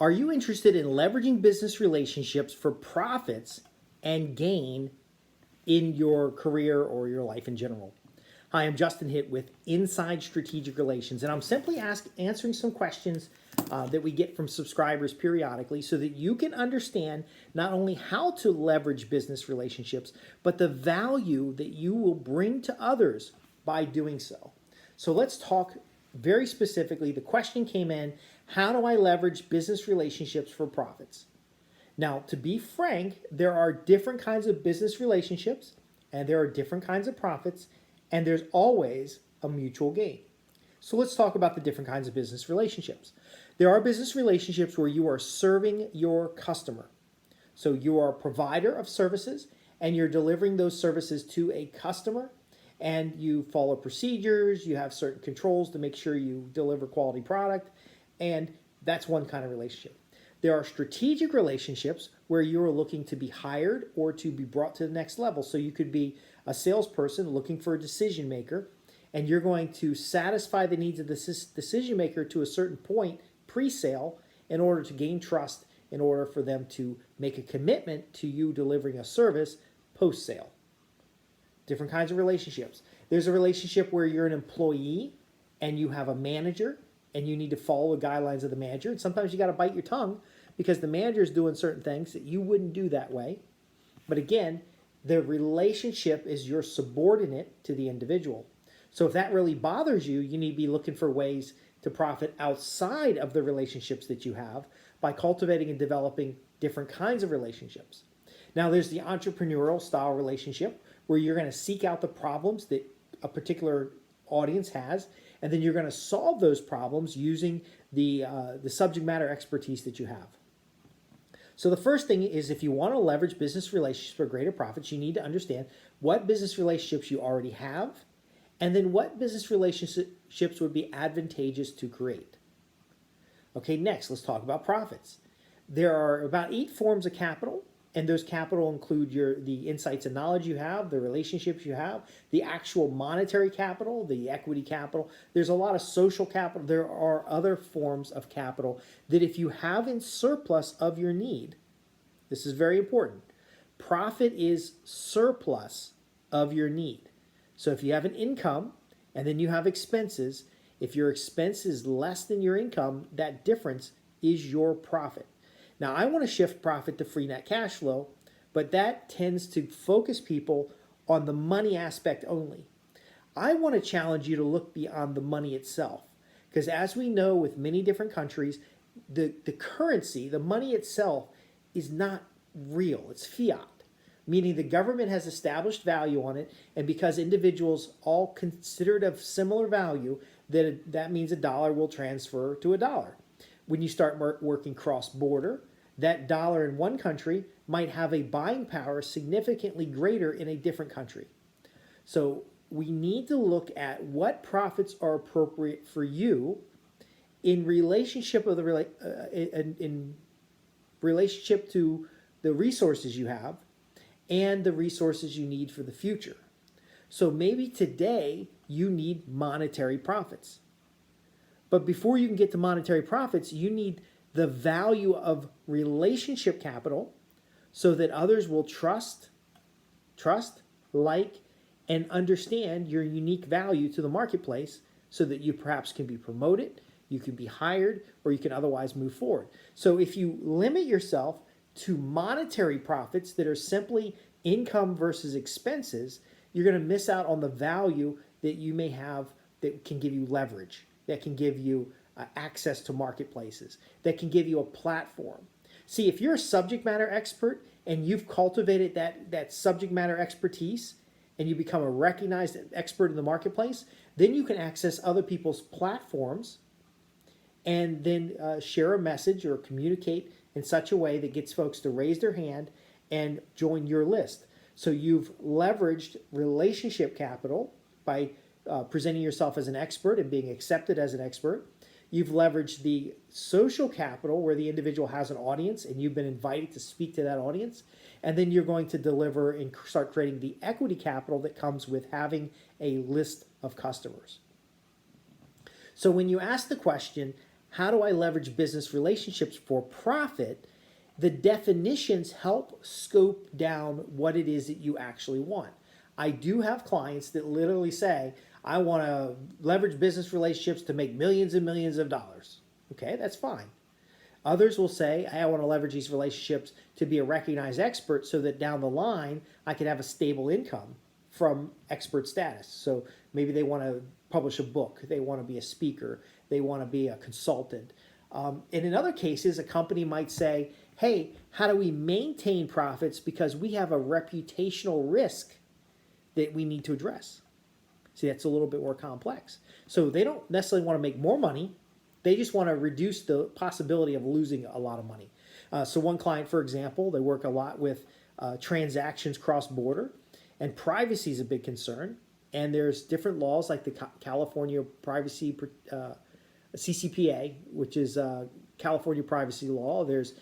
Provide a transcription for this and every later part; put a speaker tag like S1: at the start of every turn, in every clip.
S1: Are you interested in leveraging business relationships for profits and gain in your career or your life in general? Hi, I'm Justin Hitt with Inside Strategic Relations, and I'm simply answering some questions that we get from subscribers periodically so that you can understand not only how to leverage business relationships, but the value that you will bring to others by doing so. So let's talk very specifically. The question came in, how do I leverage business relationships for profits? Now, to be frank, there are different kinds of business relationships, and there are different kinds of profits, and there's always a mutual gain. So let's talk about the different kinds of business relationships. There are business relationships where you are serving your customer. So you are a provider of services, and you're delivering those services to a customer, and you follow procedures, you have certain controls to make sure you deliver quality product, and that's one kind of relationship. There are strategic relationships where you are looking to be hired or to be brought to the next level. So you could be a salesperson looking for a decision maker, and you're going to satisfy the needs of the decision maker to a certain point pre-sale in order to gain trust, in order for them to make a commitment to you delivering a service post-sale. Different kinds of relationships. There's a relationship where you're an employee and you have a manager and you need to follow the guidelines of the manager. And sometimes you got to bite your tongue because the manager is doing certain things that you wouldn't do that way. But again, the relationship is your subordinate to the individual. So if that really bothers you, you need to be looking for ways to profit outside of the relationships that you have by cultivating and developing different kinds of relationships. Now, there's the entrepreneurial style relationship where you're going to seek out the problems that a particular audience has, and then you're going to solve those problems using the subject matter expertise that you have. So the first thing is, if you want to leverage business relationships for greater profits, you need to understand what business relationships you already have, and then what business relationships would be advantageous to create. Okay, next, let's talk about profits. There are about 8 forms of capital, and those capital include the insights and knowledge you have, the relationships you have, the actual monetary capital, the equity capital. There's a lot of social capital. There are other forms of capital that if you have in surplus of your need, this is very important. Profit is surplus of your need. So if you have an income and then you have expenses, if your expense is less than your income, that difference is your profit. Now, I want to shift profit to free net cash flow, but that tends to focus people on the money aspect only. I want to challenge you to look beyond the money itself, because as we know with many different countries, the currency, the money itself, is not real. It's fiat, meaning the government has established value on it, and because individuals all consider it of similar value, that means a dollar will transfer to a dollar. When you start working cross-border, that dollar in one country might have a buying power significantly greater in a different country. So we need to look at what profits are appropriate for you in relationship in relationship to the resources you have and the resources you need for the future. So maybe today you need monetary profits. But before you can get to monetary profits, you need the value of relationship capital so that others will trust, like, and understand your unique value to the marketplace so that you perhaps can be promoted, you can be hired, or you can otherwise move forward. So if you limit yourself to monetary profits that are simply income versus expenses, you're going to miss out on the value that you may have that can give you leverage, that can give you access to marketplaces, that can give you a platform. See, if you're a subject matter expert and you've cultivated that subject matter expertise and you become a recognized expert in the marketplace, then you can access other people's platforms and then share a message or communicate in such a way that gets folks to raise their hand and join your list. So you've leveraged relationship capital by presenting yourself as an expert and being accepted as an expert. You've leveraged the social capital where the individual has an audience and you've been invited to speak to that audience. And then you're going to deliver and start creating the equity capital that comes with having a list of customers. So when you ask the question, how do I leverage business relationships for profit? The definitions help scope down what it is that you actually want. I do have clients that literally say, I want to leverage business relationships to make millions and millions of dollars. Okay, that's fine. Others will say, I want to leverage these relationships to be a recognized expert so that down the line I can have a stable income from expert status. So maybe they want to publish a book, they want to be a speaker, they want to be a consultant. And in other cases, a company might say, hey, how do we maintain profits because we have a reputational risk that we need to address? See, that's a little bit more complex. So they don't necessarily want to make more money. They just want to reduce the possibility of losing a lot of money. So one client, for example, they work a lot with transactions cross-border, and privacy is a big concern. And there's different laws like the California Privacy CCPA, which is California privacy law. There's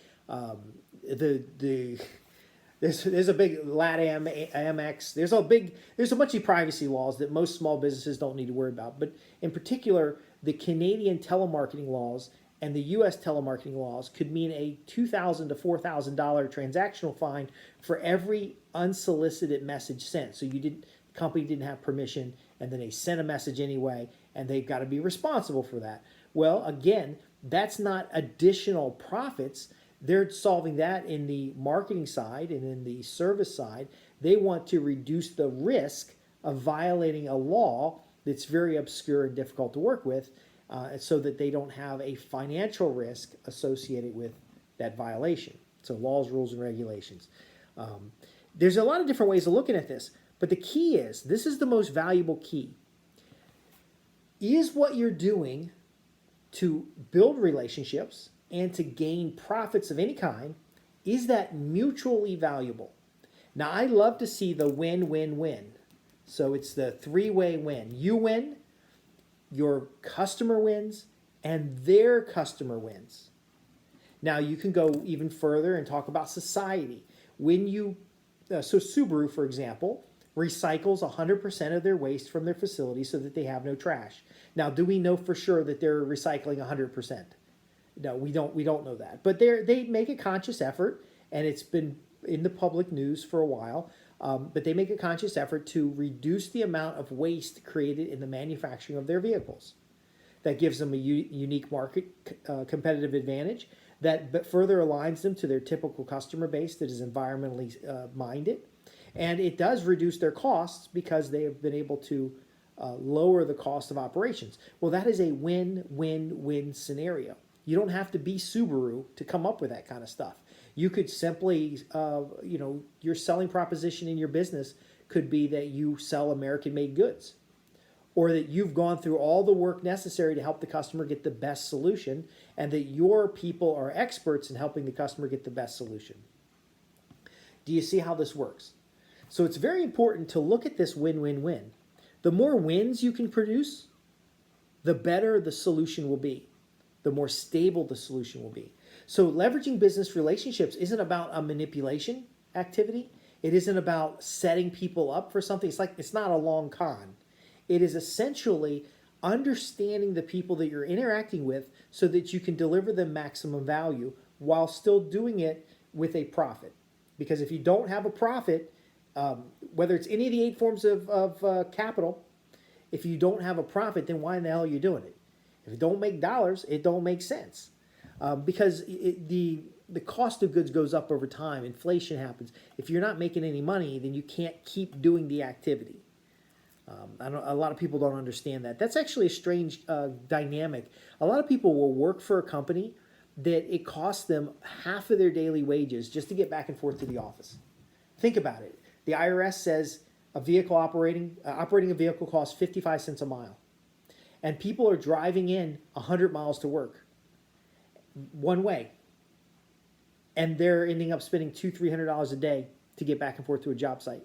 S1: there's a big LATAM, Amex. There's a bunch of privacy laws that most small businesses don't need to worry about. But in particular, the Canadian telemarketing laws and the U.S. telemarketing laws could mean a $2,000 to $4,000 transactional fine for every unsolicited message sent. So the company didn't have permission, and then they sent a message anyway, and they've got to be responsible for that. Well, again, that's not additional profits. They're solving that in the marketing side and in the service side. They want to reduce the risk of violating a law that's very obscure and difficult to work with, so that they don't have a financial risk associated with that violation. So laws, rules, and regulations. There's a lot of different ways of looking at this, but the key is, this is the most valuable key. Is what you're doing to build relationships and to gain profits of any kind, is that mutually valuable? Now, I love to see the win-win-win. So it's the three-way win. You win, your customer wins, and their customer wins. Now, you can go even further and talk about society. When you, so Subaru, for example, recycles 100% of their waste from their facility so that they have no trash. Now, do we know for sure that they're recycling 100%? No, we don't know that. But they make a conscious effort, and it's been in the public news for a while, but they make a conscious effort to reduce the amount of waste created in the manufacturing of their vehicles. That gives them a unique market competitive advantage that further aligns them to their typical customer base that is environmentally minded. And it does reduce their costs because they have been able to lower the cost of operations. Well, that is a win-win-win scenario. You don't have to be Subaru to come up with that kind of stuff. You could simply, your selling proposition in your business could be that you sell American-made goods, or that you've gone through all the work necessary to help the customer get the best solution, and that your people are experts in helping the customer get the best solution. Do you see how this works? So it's very important to look at this win-win-win. The more wins you can produce, the better the solution will be, the more stable the solution will be. So leveraging business relationships isn't about a manipulation activity. It isn't about setting people up for something. It's not a long con. It is essentially understanding the people that you're interacting with so that you can deliver them maximum value while still doing it with a profit. Because if you don't have a profit, whether it's any of the 8 forms of capital, if you don't have a profit, then why in the hell are you doing it? If it don't make dollars, it don't make sense. Because the cost of goods goes up over time. Inflation happens. If you're not making any money, then you can't keep doing the activity. A lot of people don't understand that. That's actually a strange dynamic. A lot of people will work for a company that it costs them half of their daily wages just to get back and forth to the office. Think about it. The IRS says operating a vehicle costs 55 cents a mile. And people are driving in 100 miles to work one way. And they're ending up spending $200-300 a day to get back and forth to a job site.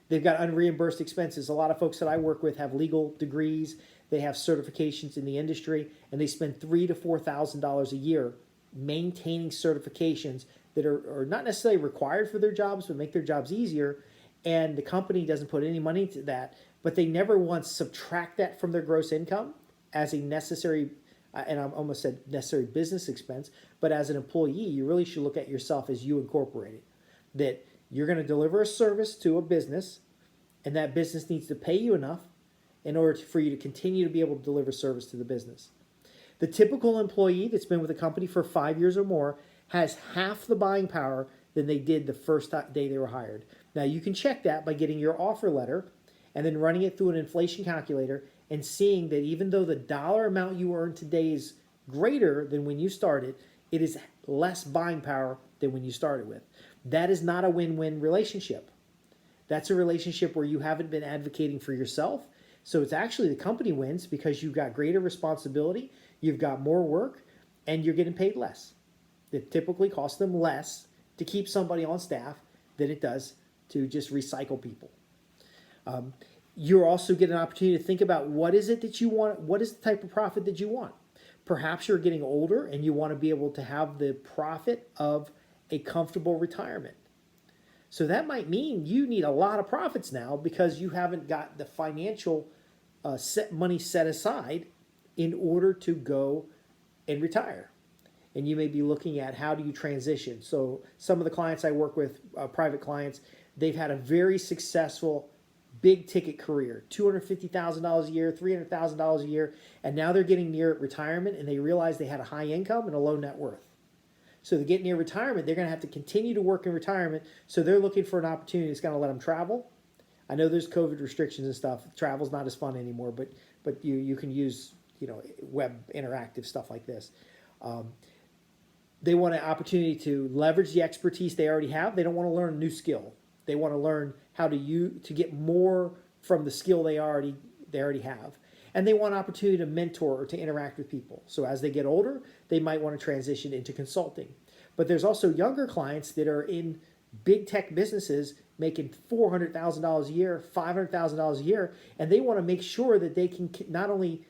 S1: They've got unreimbursed expenses. A lot of folks that I work with have legal degrees. They have certifications in the industry, and they spend $3,000 to $4,000 a year maintaining certifications that are not necessarily required for their jobs, but make their jobs easier. And the company doesn't put any money into that, but they never once subtract that from their gross income as a necessary and I almost said necessary business expense, but as an employee, you really should look at yourself as you incorporated. That you're going to deliver a service to a business, and that business needs to pay you enough in order for you to continue to be able to deliver service to the business. The typical employee that's been with a company for 5 years or more has half the buying power than they did the first day they were hired. Now, you can check that by getting your offer letter and then running it through an inflation calculator and seeing that even though the dollar amount you earn today is greater than when you started, it is less buying power than when you started with. That is not a win-win relationship. That's a relationship where you haven't been advocating for yourself. So it's actually the company wins because you've got greater responsibility, you've got more work, and you're getting paid less. It typically costs them less to keep somebody on staff than it does to just recycle people. You also get an opportunity to think about what is it that you want, what is the type of profit that you want. Perhaps you're getting older and you want to be able to have the profit of a comfortable retirement. So that might mean you need a lot of profits now because you haven't got the financial money set aside in order to go and retire. And you may be looking at how do you transition. So some of the clients I work with, private clients, they've had a very successful big ticket career, $250,000 a year, $300,000 a year, and now they're getting near retirement and they realize they had a high income and a low net worth. So to get near retirement, they're going to have to continue to work in retirement. So they're looking for an opportunity that's going to let them travel. I know there's COVID restrictions and stuff. Travel's not as fun anymore, but you can use web interactive stuff like this. They want an opportunity to leverage the expertise they already have. They don't want to learn a new skill. They want to learn how to get more from the skill they already have. And they want an opportunity to mentor or to interact with people. So as they get older, they might want to transition into consulting. But there's also younger clients that are in big tech businesses making $400,000 a year, $500,000 a year, and they want to make sure that they can not only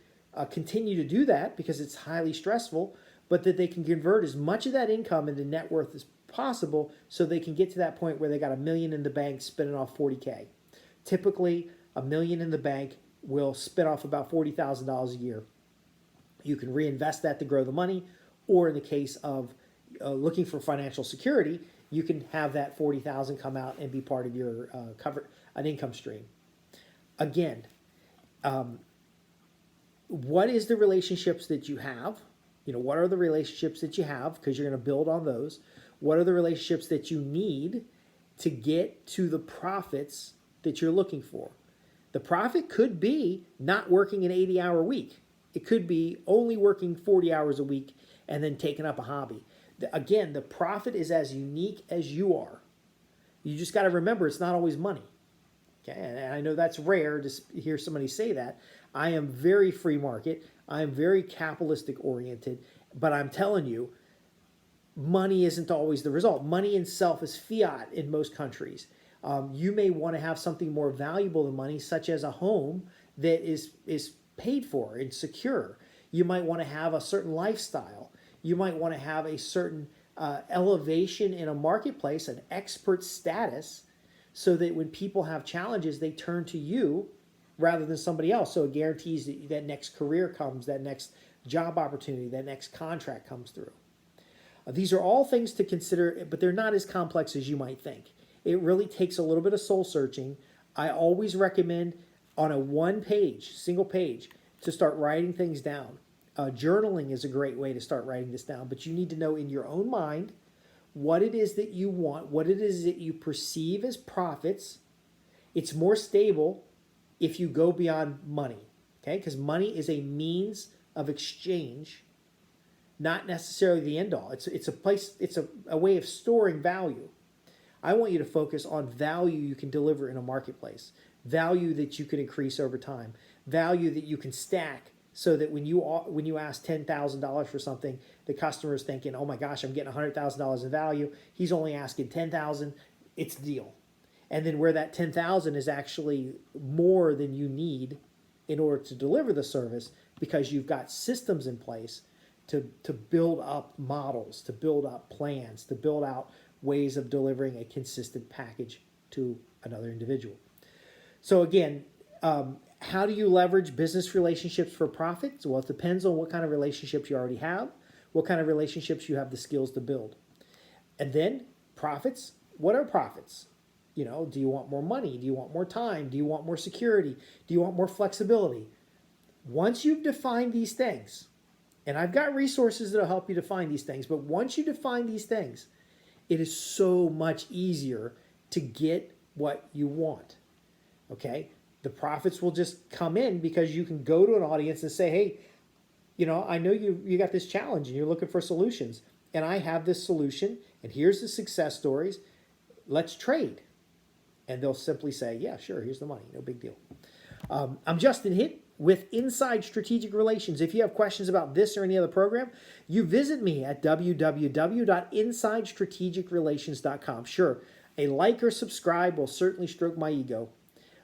S1: continue to do that because it's highly stressful, but that they can convert as much of that income into net worth as possible so they can get to that point where they got $1 million in the bank spinning off $40K. Typically, $1 million in the bank will spin off about $40,000 a year. You can reinvest that to grow the money, or in the case of looking for financial security, you can have that $40,000 come out and be part of your an income stream. Again, what is the relationships that you have? What are the relationships that you have? Because you're going to build on those. What are the relationships that you need to get to the profits that you're looking for? The profit could be not working an 80-hour week. It could be only working 40 hours a week and then taking up a hobby. Again, the profit is as unique as you are. You just got to remember it's not always money. Okay, and I know that's rare to hear somebody say that. I am very free market. I am very capitalistic oriented, but I'm telling you, money isn't always the result. Money itself is fiat in most countries. You may want to have something more valuable than money, such as a home that is paid for and secure. You might want to have a certain lifestyle. You might want to have a certain elevation in a marketplace, an expert status, so that when people have challenges, they turn to you rather than somebody else. So it guarantees that that next career comes, that next job opportunity, that next contract comes through. These are all things to consider, but they're not as complex as you might think. It really takes a little bit of soul searching. I always recommend on a single page, to start writing things down. Journaling is a great way to start writing this down, but you need to know in your own mind what it is that you want, what it is that you perceive as profits. It's more stable if you go beyond money, okay? Because money is a means of exchange, not necessarily the end all. It's a place, it's a way of storing value. I want you to focus on value you can deliver in a marketplace, value that you can increase over time, value that you can stack so that when you ask $10,000 for something, the customer is thinking, oh my gosh, I'm getting $100,000 in value. He's only asking $10,000. It's a deal. And then where that $10,000 is actually more than you need in order to deliver the service because you've got systems in place to build up models, to build up plans, to build out ways of delivering a consistent package to another individual. So again, How do you leverage business relationships for profits? Well, it depends on what kind of relationships you already have, what kind of relationships you have the skills to build. And then profits. What are profits? Do you want more money? Do you want more time? Do you want more security? Do you want more flexibility? Once you've defined these things, and I've got resources that'll help you define these things, but once you define these things, it is so much easier to get what you want. Okay? The profits will just come in because you can go to an audience and say, hey, I know you got this challenge and you're looking for solutions. And I have this solution, and here's the success stories. Let's trade. And they'll simply say, yeah, sure, here's the money. No big deal. I'm Justin Hitt with Inside Strategic Relations. If you have questions about this or any other program, you visit me at www.insidestrategicrelations.com. Sure, a like or subscribe will certainly stroke my ego.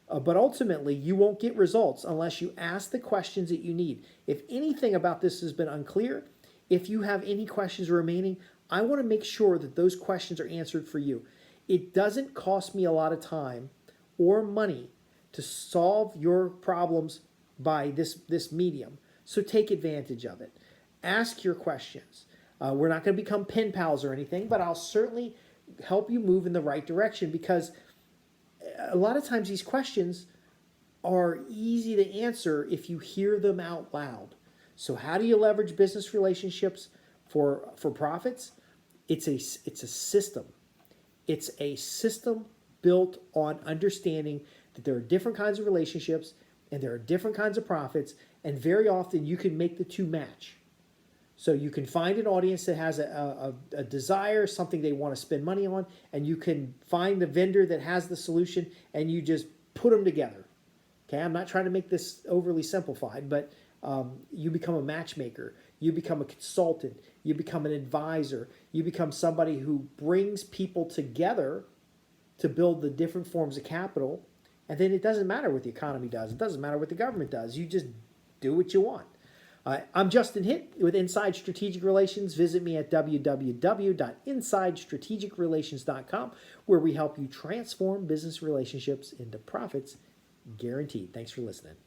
S1: But ultimately, you won't get results unless you ask the questions that you need. If anything about this has been unclear, if you have any questions remaining, I want to make sure that those questions are answered for you. It doesn't cost me a lot of time or money to solve your problems by this medium. So take advantage of it. Ask your questions. We're not going to become pen pals or anything, but I'll certainly help you move in the right direction, because a lot of times these questions are easy to answer if you hear them out loud. So how do you leverage business relationships for profits? It's a system. It's a system built on understanding that there are different kinds of relationships and there are different kinds of profits, and very often you can make the two match. So you can find an audience that has a desire, something they want to spend money on, and you can find the vendor that has the solution, and you just put them together. Okay, I'm not trying to make this overly simplified, but you become a matchmaker, you become a consultant, you become an advisor, you become somebody who brings people together to build the different forms of capital, and then it doesn't matter what the economy does, it doesn't matter what the government does, you just do what you want. I'm Justin Hitt with Inside Strategic Relations. Visit me at www.insidestrategicrelations.com, where we help you transform business relationships into profits guaranteed. Thanks for listening.